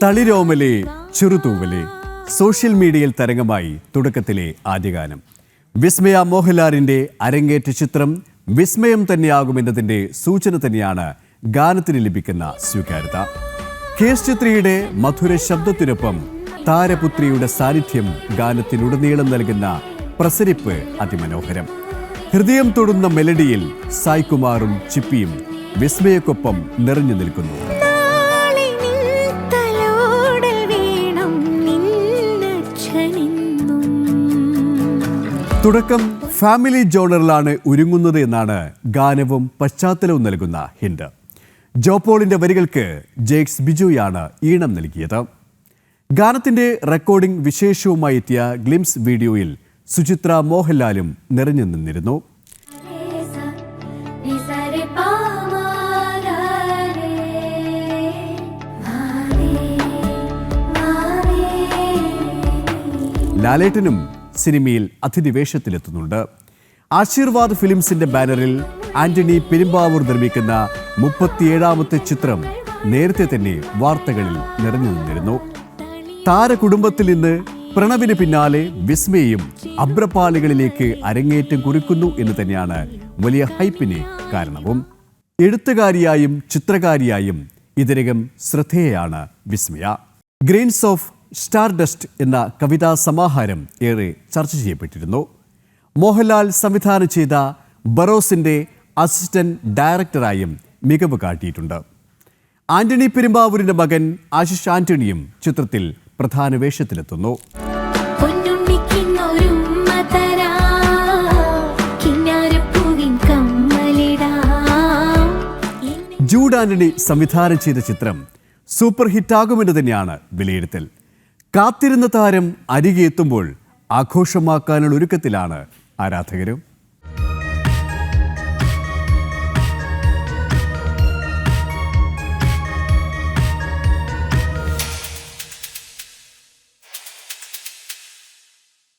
തളിരോമലെ ചെറുതൂവലെ social മീഡിയയിൽ തരംഗമായി തുടക്കത്തിലെ ആദ്യഗാനം. വിസ്മയ മോഹൻലാലിന്റെ അരങ്ങേറ്റ ചിത്രം വിസ്മയം തന്നെയാകുമെന്നതിന്റെ സൂചന തന്നെയാണ് ഗാനത്തിന് ലഭിക്കുന്ന സ്വീകാര്യത. കേസ് ചിത്രയുടെ മധുര ശബ്ദത്തിനൊപ്പം താരപുത്രിയുടെ സാന്നിധ്യം ഗാനത്തിനുടനീളം നൽകുന്ന പ്രസരിപ്പ് അതിമനോഹരം. ഹൃദയം തൊടുന്ന മെലഡിയിൽ സായ്കുമാറും ചിപ്പിയും വിസ്മയക്കൊപ്പം നിറഞ്ഞു നിൽക്കുന്നു. തുടക്കം ഫാമിലി ജോണറിലാണ് ഒരുങ്ങുന്നത് എന്നാണ് ഗാനവും പശ്ചാത്തലവും നൽകുന്ന ഹിന്റ്. ജോപോളിന്റെ വരികൾക്ക് ജേക്സ് ബിജുയാണ് ഈണം നൽകിയത്. ഗാനത്തിന്റെ റെക്കോർഡിംഗ് വിശേഷവുമായി എത്തിയ ഗ്ലിംസ് വീഡിയോയിൽ സുചിത്ര മോഹൻലാലും നിറഞ്ഞു നിന്നിരുന്നു. ലാലേട്ടനും സിനിമയിൽ അതിഥി വേഷത്തിലെത്തുന്നുണ്ട്. ആശീർവാദ് ഫിലിംസിന്റെ ബാനറിൽ ആന്റണി പെരുമ്പാവൂർ നിർമ്മിക്കുന്ന 37ാമത്തെ ചിത്രം നേരത്തെ തന്നെ വാർത്തകളിൽ നിറഞ്ഞു നിന്നിരുന്നു. താരകുടുംബത്തിൽ നിന്ന് പ്രണവിന് പിന്നാലെ വിസ്മയും അഭ്രപാളികളിലേക്ക് അരങ്ങേറ്റം കുറിക്കുന്നു എന്ന് തന്നെയാണ് വലിയ ഹൈപ്പിന് കാരണവും. എഴുത്തുകാരിയായും ചിത്രകാരിയായും ഇതിനകം ശ്രദ്ധേയയാണ് വിസ്മയ. ഗ്രെയിൻസ് ഓഫ് സ്റ്റാർഡസ്റ്റ് എന്ന കവിതാ സമാഹാരം ഏറെ ചർച്ച ചെയ്യപ്പെട്ടിരുന്നു. മോഹൻലാൽ സംവിധാനം ചെയ്ത ബറോസിന്റെ അസിസ്റ്റന്റ് ഡയറക്ടറായും മികവ് കാട്ടിയിട്ടുണ്ട്. ആന്റണി പെരുമ്പാവൂരിന്റെ മകൻ ആശിഷ് ആന്റണിയും ചിത്രത്തിൽ പ്രധാന വേഷത്തിലെത്തുന്നു. ജൂഡ് ആന്റണി സംവിധാനം ചെയ്ത ചിത്രം സൂപ്പർ ഹിറ്റാകുമെന്ന് തന്നെയാണ് വിലയിരുത്തൽ. കാത്തിരുന്ന താരം അരികെ എത്തുമ്പോൾ ആഘോഷമാക്കാനുള്ള ഒരുക്കത്തിലാണ് ആരാധകരും.